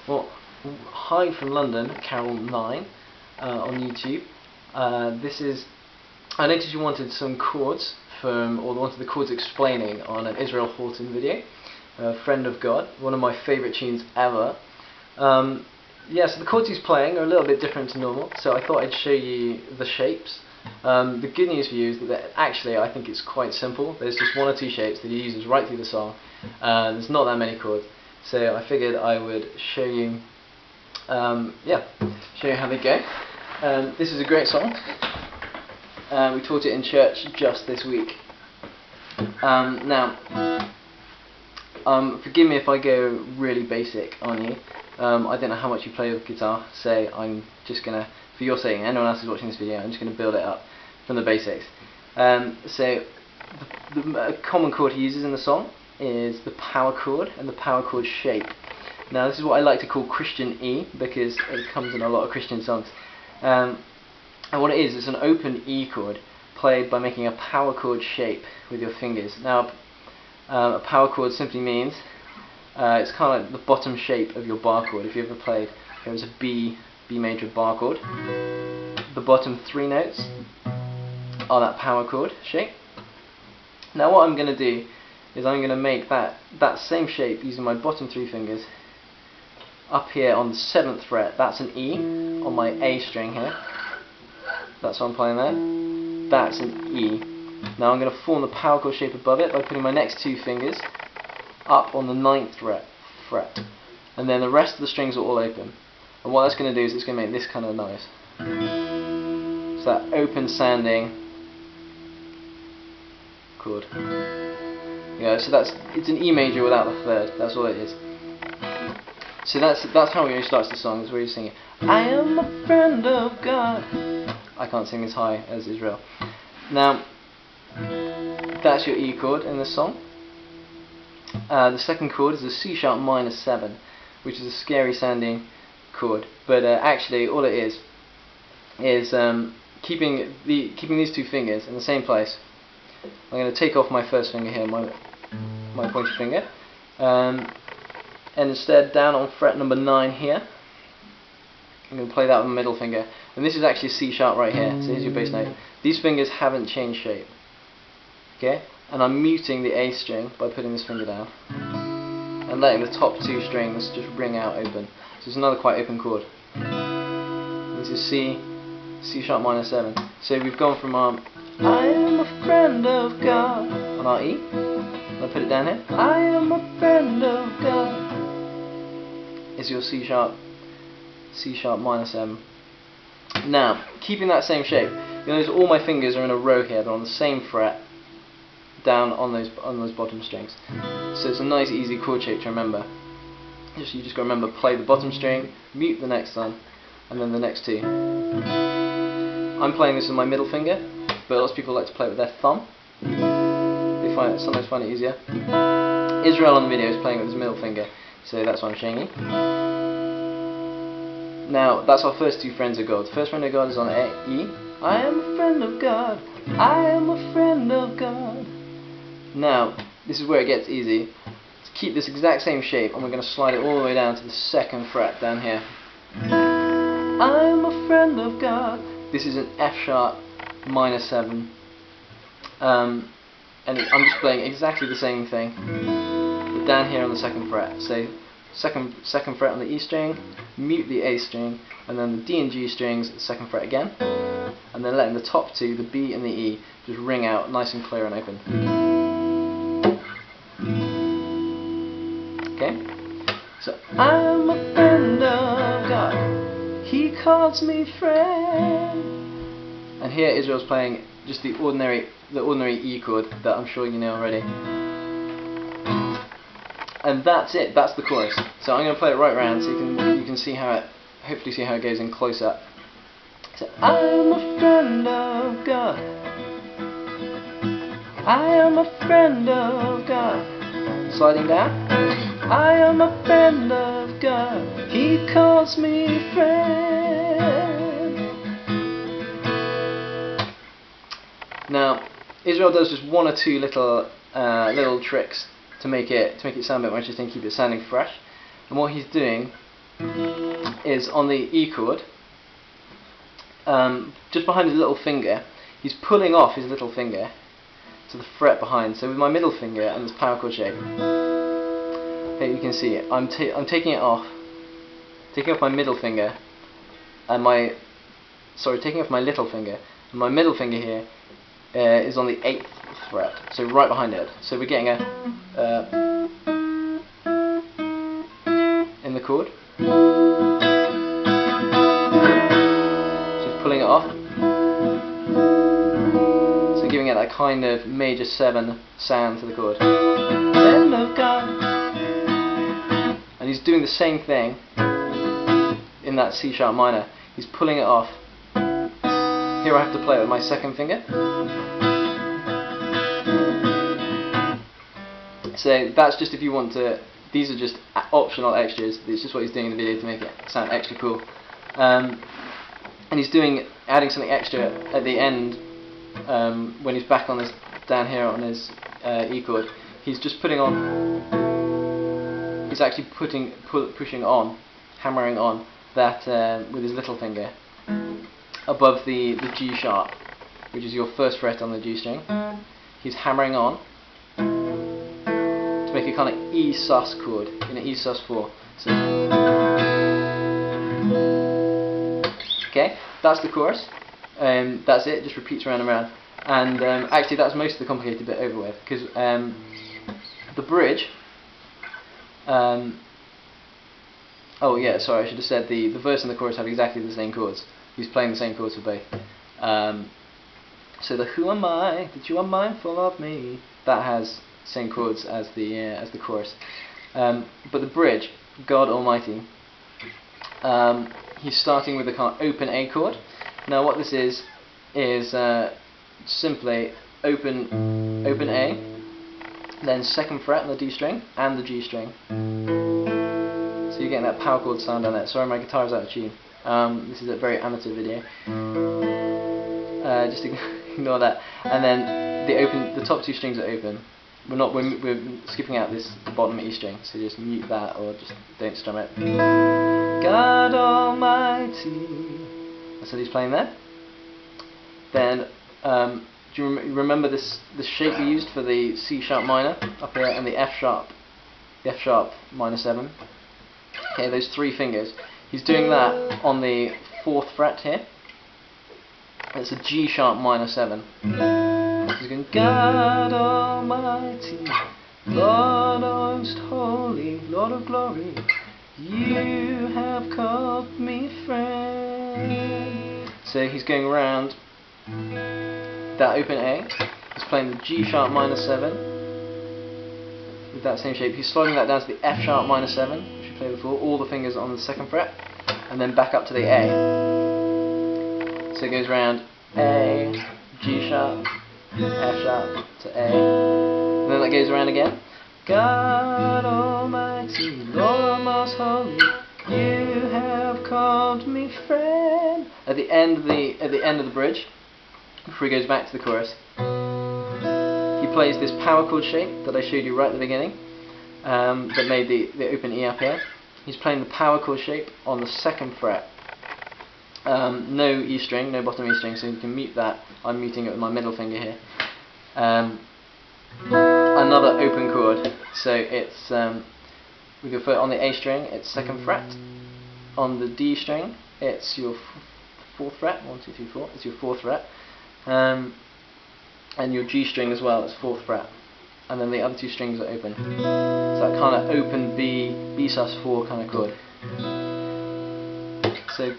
Well, hi from London, Carol9 on YouTube. I noticed you wanted some chords wanted the chords explaining on an Israel Houghton video, Friend of God, one of my favourite tunes ever. So the chords he's playing are a little bit different to normal, so I thought I'd show you the shapes. The good news for you is that actually I think it's quite simple. There's just one or two shapes that he uses right through the song. There's not that many chords, so I figured I would show you how they go. This is a great song. We taught it in church just this week. Forgive me if I go really basic on you. I don't know how much you play with guitar, so I'm just going to, for your sake and anyone else who's watching this video, I'm just going to build it up from the basics. The common chord he uses in the song is the power chord and the power chord shape. Now this is what I like to call Christian E, because it comes in a lot of Christian songs. And what it is, it's an open E chord played by making a power chord shape with your fingers. Now a power chord simply means it's kind of like the bottom shape of your bar chord. If you ever played, there was a B major bar chord. The bottom three notes are that power chord shape. Now what I'm going to do is I'm going to make that same shape using my bottom three fingers up here on the 7th fret. That's an E on my A string here. That's what I'm playing there. That's an E. Now I'm going to form the power chord shape above it by putting my next two fingers up on the 9th fret. And then the rest of the strings are all open. And what that's going to do is it's going to make this kind of noise. So that open sounding chord. Yeah, so it's an E major without the third. That's all it is. So that's how he starts the song. That's where he's singing, I am a friend of God. I can't sing as high as Israel. Now, that's your E chord in this song. The second chord is a C sharp minor 7, which is a scary sounding chord. But actually, all it is keeping these two fingers in the same place. I'm going to take off my first finger here, my pointer finger, and instead down on fret number 9 here, I'm going to play that with my middle finger. And this is actually a C sharp right here, so here's your bass note. These fingers haven't changed shape. Okay? And I'm muting the A string by putting this finger down and letting the top two strings just ring out open. So it's another quite open chord. This is C sharp minor 7. So we've gone from our I am a friend of God on our E. And I put it down here. I am a friend of God. Is your C sharp minor 7. Now, keeping that same shape, you'll notice all my fingers are in a row here. They're on the same fret, down on those bottom strings. So it's a nice easy chord shape to remember. You just got to remember, play the bottom string, mute the next one, and then the next two. I'm playing this with my middle finger, but lots of people like to play it with their thumb. They sometimes find it easier. Israel on the video is playing it with his middle finger, so that's what I'm showing you. Now, that's our first two friends of God. The first friend of God is on E. I am a friend of God. I am a friend of God. Now, this is where it gets easy. To keep this exact same shape, and we're going to slide it all the way down to the 2nd fret down here. I am a friend of God. This is an F sharp minor 7. And I'm just playing exactly the same thing, but down here on the 2nd fret. So second fret on the E string, mute the A string, and then the D and G strings at the 2nd fret again, and then letting the top two, the B and the E, just ring out nice and clear and open. Okay? So I'm a friend of God. He calls me friend. And here Israel's playing just the ordinary E chord that I'm sure you know already. And that's it. That's the chorus. So I'm going to play it right round so you can see how it, hopefully see how it goes in close up. So I'm a friend of God. I am a friend of God. Sliding down. I am a friend of God. He calls me friend. Now, Israel does just one or two little tricks to make it sound a bit more interesting, keep it sounding fresh. And what he's doing is on the E chord, just behind his little finger. He's pulling off his little finger to the fret behind. So with my middle finger and this power chord shape, okay, you can see it. I'm taking it off, taking off my middle finger, and taking off my little finger, and my middle finger here is on the 8th fret, so right behind it. So we're getting a in the chord. So pulling it off. So giving it that kind of major 7 sound to the chord. End of God. And he's doing the same thing in that C sharp minor. He's pulling it off. Here I have to play it with my second finger. So that's just if you want to. These are just optional extras. It's just what he's doing in the video to make it sound extra cool. And he's adding something extra at the end when he's back on this down here on his E chord. He's just putting on. He's actually pushing on, hammering on that with his little finger above the G sharp, which is your first fret on the G string. He's hammering on to make a kind of E sus chord in an E sus 4. So, okay, that's the chorus. That's it. Just repeats around and around. And actually, that's most of the complicated bit over with, because the bridge. Oh yeah, sorry, I should have said the verse and the chorus have exactly the same chords. He's playing the same chords for both. So the "Who am I that you are mindful of me?" that has same chords as the chorus. But the bridge, God Almighty, he's starting with a kind of open A chord. Now what this is simply open A, then second fret on the D string and the G string. So you're getting that power chord sound on it. Sorry, my guitar is out of tune. This is a very amateur video. Just ignore that. And then the top 2 strings are open. We're skipping out the bottom E string, so just mute that or just don't strum it. God Almighty. That's what he's playing there. Then do you remember the shape we used for the C sharp minor up here and the F sharp minor 7? Okay, those 3 fingers. He's doing that on the 4th fret here. It's a G sharp minor 7. He's going, God Almighty, Lord most holy, Lord of glory, you have called me friend. So he's going around that open A. He's playing the G sharp minor 7 with that same shape. He's sliding that down to the F sharp minor 7, which we played before. All the fingers on the 2nd fret, and then back up to the A. So it goes around A, G sharp, F sharp to A, and then that goes around again. God Almighty, Lord most holy, you have called me friend. At the end of the bridge, before he goes back to the chorus, he plays this power chord shape that I showed you right at the beginning, that made the open E up here. He's playing the power chord shape on the 2nd fret. No E string, no bottom E string, so you can mute that. I'm muting it with my middle finger here. Another open chord, so it's with your foot on the A string, it's 2nd fret. On the D string, it's your 4th fret. 1, 2, 3, 4. It's your 4th fret. And your G string as well, it's 4th fret. And then the other 2 strings are open. So that kind of open B sus 4 kind of chord. So